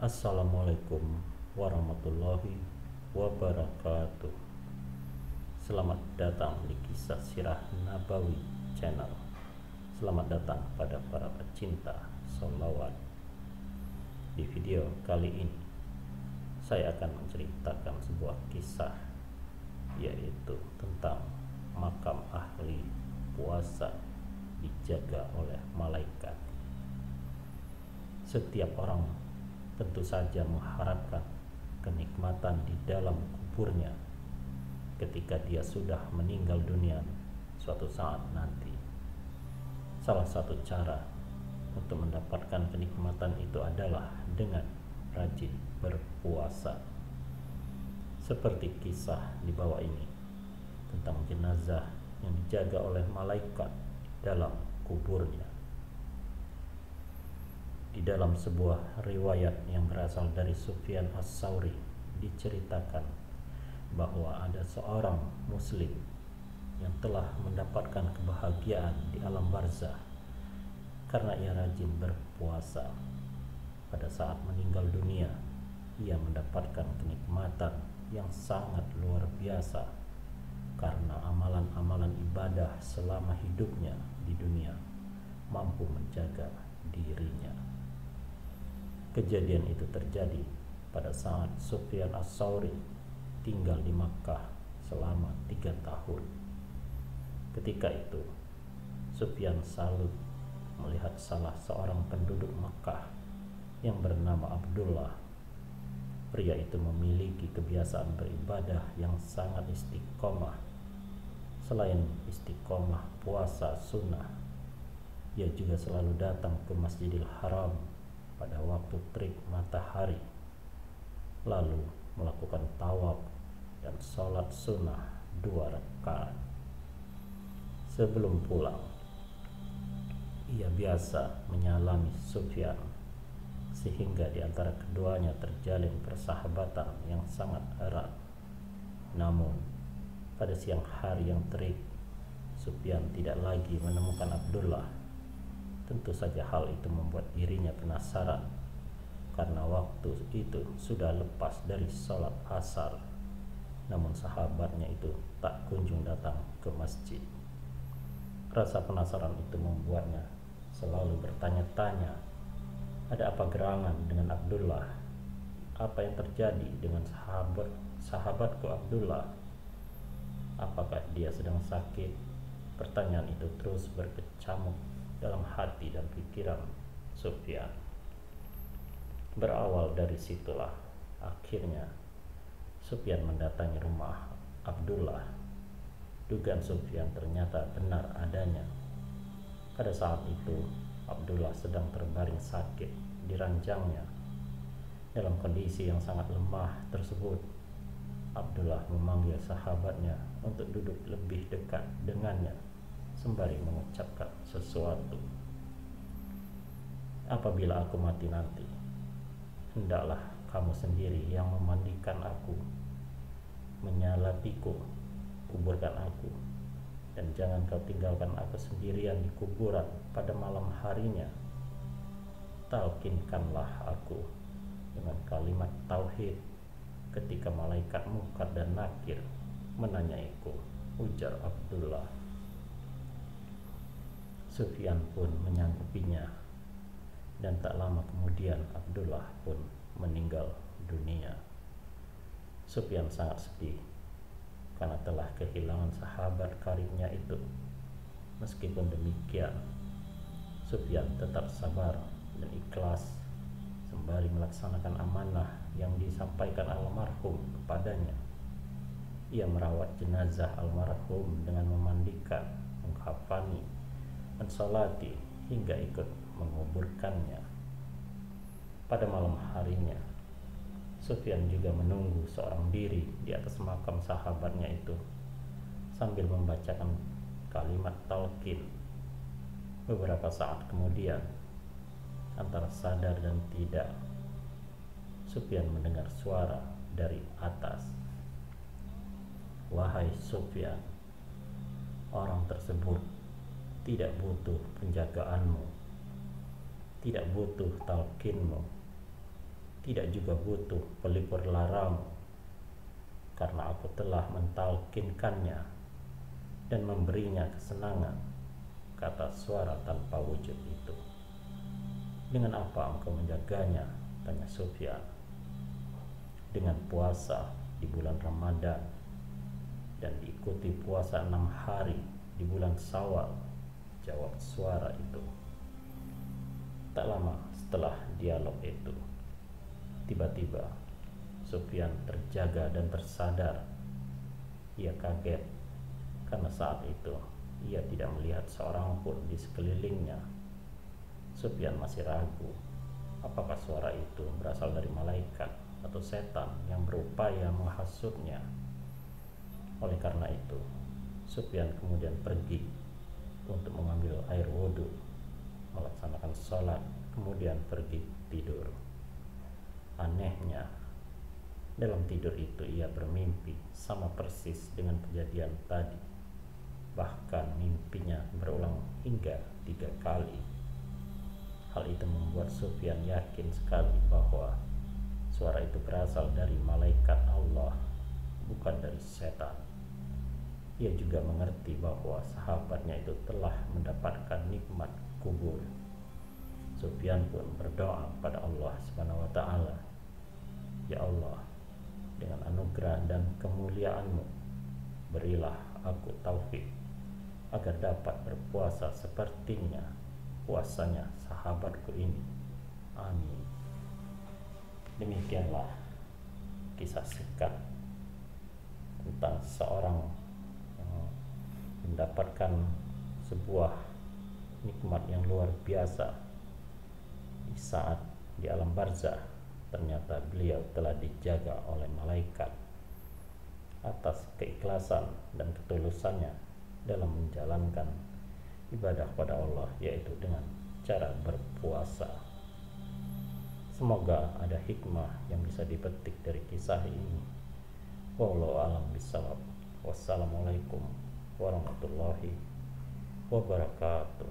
Assalamualaikum warahmatullahi wabarakatuh. Selamat datang di Kisah Sirah Nabawi Channel. Selamat datang pada para pecinta sholawat. Di video kali ini saya akan menceritakan sebuah kisah, yaitu tentang makam ahli puasa dijaga oleh malaikat. Setiap orang tentu saja mengharapkan kenikmatan di dalam kuburnya ketika dia sudah meninggal dunia suatu saat nanti. Salah satu cara untuk mendapatkan kenikmatan itu adalah dengan rajin berpuasa. Seperti kisah di bawah ini tentang jenazah yang dijaga oleh malaikat dalam kuburnya. Di dalam sebuah riwayat yang berasal dari Sufyan Ats-Tsauri diceritakan bahwa ada seorang muslim yang telah mendapatkan kebahagiaan di alam barzah karena ia rajin berpuasa. Pada saat meninggal dunia, ia mendapatkan kenikmatan yang sangat luar biasa karena amalan-amalan ibadah selama hidupnya di dunia mampu menjaga dirinya. Kejadian itu terjadi pada saat Sufyan Ats-Tsauri tinggal di Makkah selama 3 tahun. Ketika itu, Sufyan salut melihat salah seorang penduduk Makkah yang bernama Abdullah. Pria itu memiliki kebiasaan beribadah yang sangat istiqomah. Selain istiqomah puasa sunnah, ia juga selalu datang ke Masjidil Haram pada waktu terik matahari, lalu melakukan tawaf dan sholat sunnah 2 rakaat. Sebelum pulang, ia biasa menyalami Sufyan, sehingga di antara keduanya terjalin persahabatan yang sangat erat. Namun, pada siang hari yang terik, Sufyan tidak lagi menemukan Abdullah. Tentu saja hal itu membuat dirinya penasaran, karena waktu itu sudah lepas dari sholat asar. Namun sahabatnya itu tak kunjung datang ke masjid. Rasa penasaran itu membuatnya selalu bertanya-tanya, ada apa gerangan dengan Abdullah? Apa yang terjadi dengan sahabatku Abdullah? Apakah dia sedang sakit? Pertanyaan itu terus berkecamuk dalam hati dan pikiran Sufyan. Berawal dari situlah akhirnya Sufyan mendatangi rumah Abdullah. Dugaan Sufyan ternyata benar adanya. Pada saat itu Abdullah sedang terbaring sakit di ranjangnya. Dalam kondisi yang sangat lemah tersebut, Abdullah memanggil sahabatnya untuk duduk lebih dekat dengannya sembari mengucapkan sesuatu. Apabila aku mati nanti, hendaklah kamu sendiri yang memandikan aku, menyalatiku, kuburkan aku, dan jangan kau tinggalkan aku sendirian di kuburan pada malam harinya. Talkinkanlah aku dengan kalimat tauhid ketika malaikat Munkar dan Nakir menanyaiku, ujar Abdullah. Sufyan pun menyanggupinya, dan tak lama kemudian Abdullah pun meninggal dunia. Sufyan sangat sedih karena telah kehilangan sahabat karibnya itu. Meskipun demikian, Sufyan tetap sabar dan ikhlas sembari melaksanakan amanah yang disampaikan almarhum kepadanya. Ia merawat jenazah almarhum dengan memandikan, mengkafani, mensolati hingga ikut menguburkannya. Pada malam harinya, Sufyan juga menunggu seorang diri di atas makam sahabatnya itu sambil membacakan kalimat talqin. Beberapa saat kemudian, antara sadar dan tidak, Sufyan mendengar suara dari atas. Wahai Sufyan, orang tersebut tidak butuh penjagaanmu, tidak butuh talqinmu. tidak juga butuh pelipur laramu, karena aku telah mentalkinkannya dan memberinya kesenangan, kata suara tanpa wujud itu. Dengan apa engkau menjaganya? Tanya Sufyan. Dengan puasa di bulan Ramadan dan diikuti puasa 6 hari di bulan Syawal, jawab suara itu. Tak lama setelah dialog itu, tiba-tiba Sufyan terjaga dan tersadar. Ia kaget karena saat itu ia tidak melihat seorang pun di sekelilingnya. Sufyan masih ragu apakah suara itu berasal dari malaikat atau setan yang berupaya menghasutnya. Oleh karena itu, Sufyan kemudian pergi untuk mengambil air wudhu, melaksanakan sholat, kemudian pergi tidur. Anehnya, dalam tidur itu ia bermimpi sama persis dengan kejadian tadi. Bahkan mimpinya berulang hingga 3 kali. Hal itu membuat Sufyan yakin sekali bahwa suara itu berasal dari malaikat Allah, bukan dari setan. Ia juga mengerti bahwa sahabatnya itu telah mendapatkan nikmat kubur. Sufyan pun berdoa pada Allah Subhanahu wa taala, "Ya Allah, dengan anugerah dan kemuliaan-Mu, berilah aku taufik agar dapat berpuasa sepertinya puasanya sahabatku ini. Amin." Demikianlah kisah singkat tentang seorang yang mendapatkan sebuah nikmat yang luar biasa di saat di alam barzah. Ternyata beliau telah dijaga oleh malaikat atas keikhlasan dan ketulusannya dalam menjalankan ibadah pada Allah, yaitu dengan cara berpuasa. Semoga ada hikmah yang bisa dipetik dari kisah ini. Wallahu a'lam bishawab. Wassalamualaikum warahmatullahi wabarakatuh.